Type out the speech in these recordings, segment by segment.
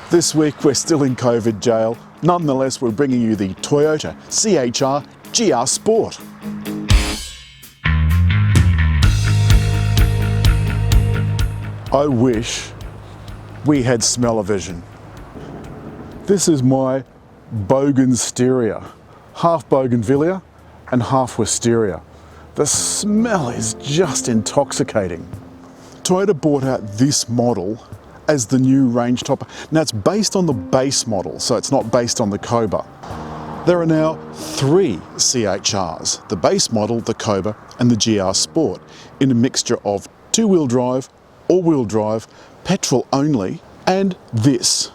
This week we're still in COVID jail. Nonetheless, we're bringing you the Toyota CHR GR Sport. I wish we had smell-o-vision. This is my Bogensteria, half Bougainvillea and half Wisteria. The smell is just intoxicating. Toyota brought out this model as the new range topper. Now it's based on the base model, so it's not based on the Cobra. There are now 3 CHRs, the base model, the Cobra and the GR Sport, in a mixture of 2-wheel drive, all-wheel drive, petrol only, and this.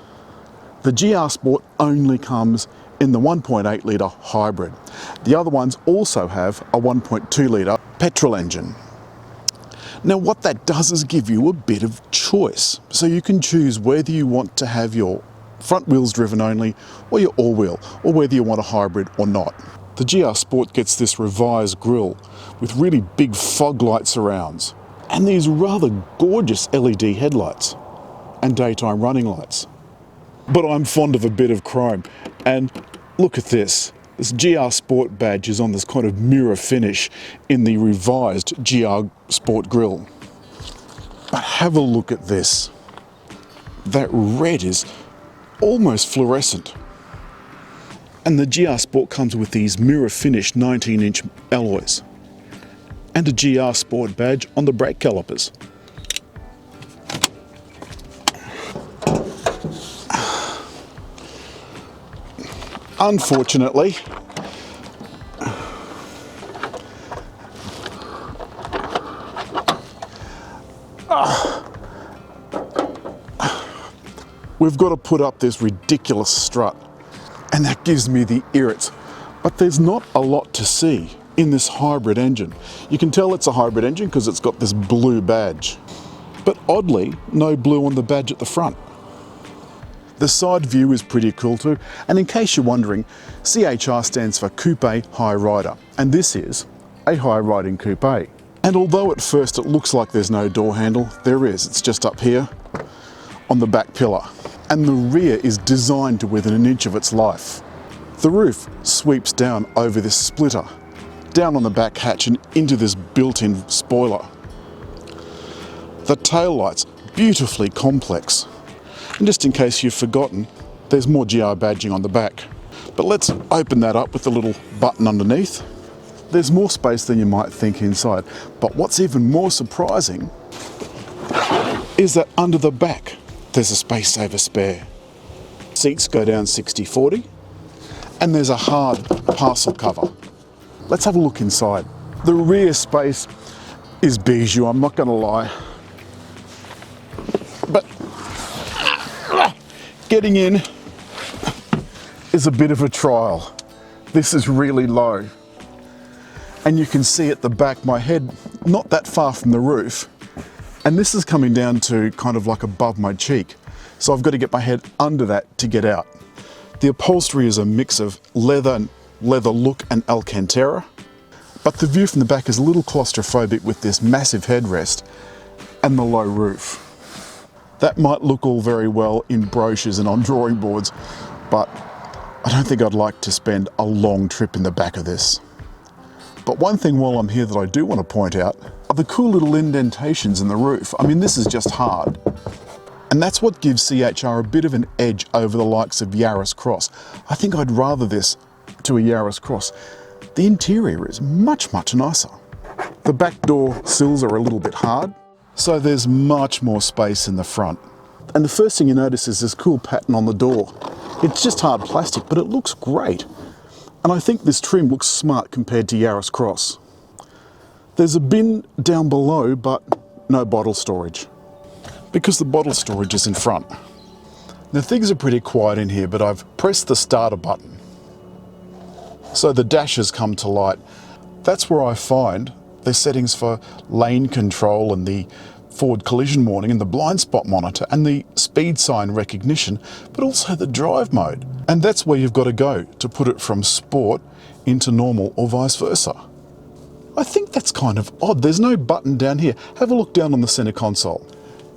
The GR Sport only comes in the 1.8 litre hybrid. The other ones also have a 1.2 litre petrol engine. Now what that does is give you a bit of choice. So you can choose whether you want to have your front wheels driven only or your all-wheel, or whether you want a hybrid or not. The GR Sport gets this revised grille with really big fog light surrounds and these rather gorgeous LED headlights and daytime running lights. But I'm fond of a bit of chrome, and look at this. This GR Sport badge is on this kind of mirror finish in the revised GR Sport grille. But have a look at this. That red is almost fluorescent. And the GR Sport comes with these mirror finish 19-inch alloys and a GR Sport badge on the brake calipers. Unfortunately, we've got to put up this ridiculous strut, and that gives me the irrits. But there's not a lot to see in this hybrid engine. You can tell it's a hybrid engine because it's got this blue badge. But oddly, no blue on the badge at the front. The side view is pretty cool too, and in case you're wondering, CHR stands for Coupe High Rider, and this is a high riding coupe. And although at first it looks like there's no door handle, there is. It's just up here on the back pillar. And the rear is designed to within an inch of its life. The roof sweeps down over this splitter, down on the back hatch and into this built-in spoiler. The taillights, beautifully complex. And just in case you've forgotten, there's more GR badging on the back. But let's open that up with the little button underneath. There's more space than you might think inside. But what's even more surprising is that under the back, there's a space saver spare. Seats go down 60-40, and there's a hard parcel cover. Let's have a look inside. The rear space is bijou, I'm not gonna lie. But getting in is a bit of a trial. This is really low. And you can see at the back, my head not that far from the roof. And this is coming down to kind of like above my cheek. So I've got to get my head under that to get out. The upholstery is a mix of leather look and Alcantara. But the view from the back is a little claustrophobic with this massive headrest and the low roof. That might look all very well in brochures and on drawing boards, but I don't think I'd like to spend a long trip in the back of this. But one thing while I'm here that I do want to point out are the cool little indentations in the roof. I mean, this is just hard. And that's what gives CHR a bit of an edge over the likes of Yaris Cross. I think I'd rather this to a Yaris Cross. The interior is much, much nicer. The back door sills are a little bit hard, so there's much more space in the front. And the first thing you notice is this cool pattern on the door. It's just hard plastic, but it looks great. And I think this trim looks smart compared to Yaris Cross. There's a bin down below, but no bottle storage, because the bottle storage is in front. Now things are pretty quiet in here, but I've pressed the starter button. So the dash has come to light. That's where I find the settings for lane control and the forward collision warning and the blind spot monitor and the speed sign recognition, but also the drive mode. And that's where you've got to go to put it from sport into normal or vice versa. I think that's kind of odd. There's no button down here. Have a look down on the center console.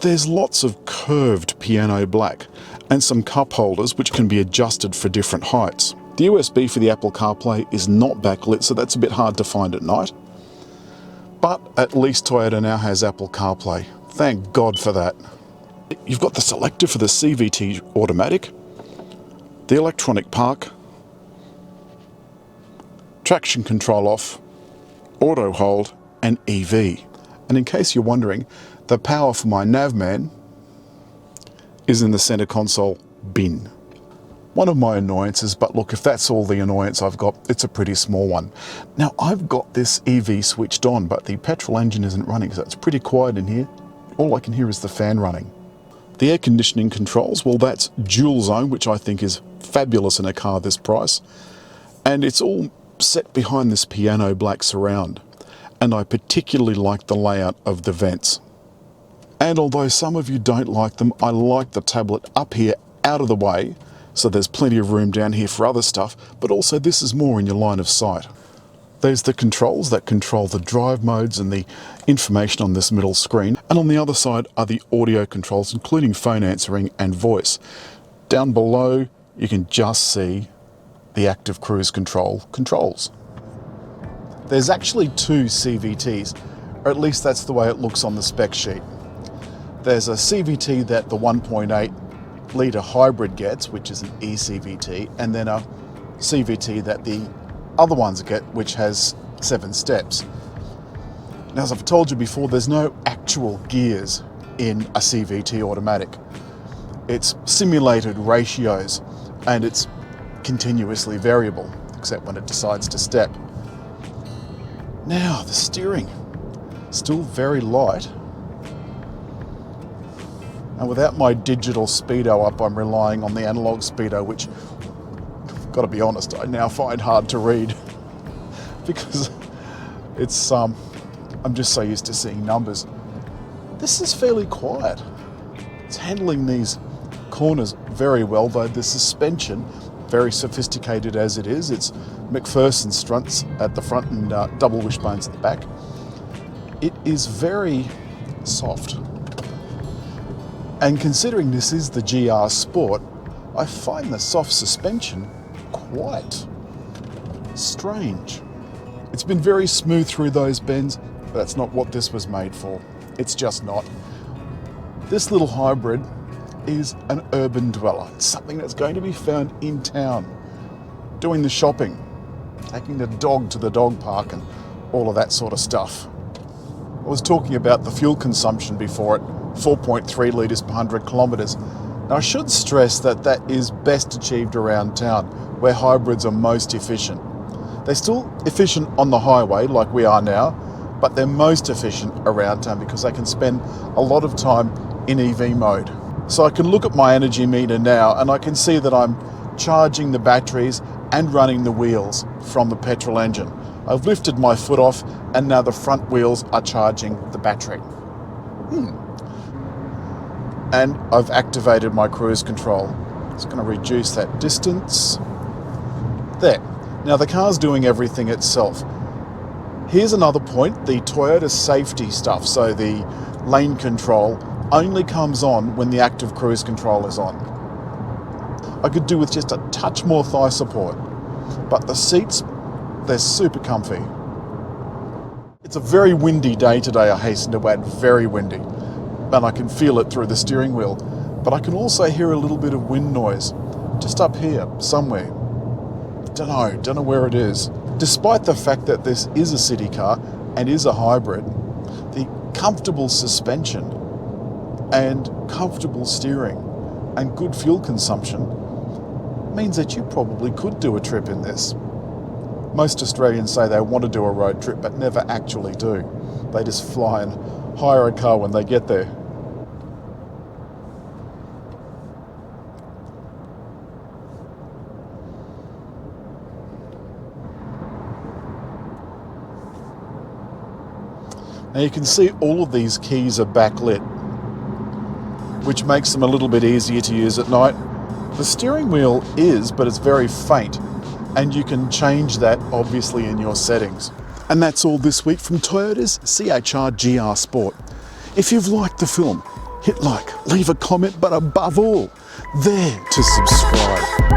There's lots of curved piano black and some cup holders which can be adjusted for different heights. The USB for the Apple CarPlay is not backlit, so that's a bit hard to find at night. But at least Toyota now has Apple CarPlay. Thank God for that. You've got the selector for the CVT automatic, the electronic park, traction control off, auto hold, and EV. And in case you're wondering, the power for my Navman is in the center console bin. One of my annoyances, but look, if that's all the annoyance I've got, it's a pretty small one. Now, I've got this EV switched on, but the petrol engine isn't running, so it's pretty quiet in here. All I can hear is the fan running. The air conditioning controls, well, that's dual zone, which I think is fabulous in a car this price. And it's all set behind this piano black surround. And I particularly like the layout of the vents. And although some of you don't like them, I like the tablet up here out of the way, so there's plenty of room down here for other stuff, but also this is more in your line of sight. There's the controls that control the drive modes and the information on this middle screen, and on the other side are the audio controls, including phone answering and voice. Down below, you can just see the active cruise control controls. There's actually two CVTs, or at least that's the way it looks on the spec sheet. There's a CVT that the 1.8 litre hybrid gets, which is an eCVT, and then a CVT that the other ones get, which has 7 steps. Now, as I've told you before, there's no actual gears in a CVT automatic. It's simulated ratios, and it's continuously variable, except when it decides to step. Now, the steering, still very light. And without my digital speedo up, I'm relying on the analog speedo, which, got to be honest, I now find hard to read because it's I'm just so used to seeing numbers. This is fairly quiet. It's handling these corners very well, though the suspension, very sophisticated as it is, it's McPherson struts at the front and double wishbones at the back. It is very soft. And considering this is the GR Sport, I find the soft suspension quite strange. It's been very smooth through those bends, but that's not what this was made for. It's just not. This little hybrid is an urban dweller. It's something that's going to be found in town, doing the shopping, taking the dog to the dog park and all of that sort of stuff. I was talking about the fuel consumption before it, 4.3 litres per 100 kilometres. Now I should stress that that is best achieved around town, where hybrids are most efficient. They're still efficient on the highway like we are now, but they're most efficient around town because they can spend a lot of time in EV mode. So I can look at my energy meter now and I can see that I'm charging the batteries and running the wheels from the petrol engine. I've lifted my foot off and now the front wheels are charging the battery. And I've activated my cruise control. It's going to reduce that distance. There. Now the car's doing everything itself. Here's another point, the Toyota safety stuff, so the lane control only comes on when the active cruise control is on. I could do with just a touch more thigh support, but the seats, they're super comfy. It's a very windy day today, I hasten to add, very windy. And I can feel it through the steering wheel. But I can also hear a little bit of wind noise, just up here, somewhere. Don't know where it is. Despite the fact that this is a city car and is a hybrid, the comfortable suspension and comfortable steering and good fuel consumption means that you probably could do a trip in this. Most Australians say they want to do a road trip but never actually do. They just fly and hire a car when they get there. Now you can see all of these keys are backlit, which makes them a little bit easier to use at night. The steering wheel is, but it's very faint, and you can change that obviously in your settings. And that's all this week from Toyota's CHR GR Sport. If you've liked the film, hit like, leave a comment, but above all, there to subscribe.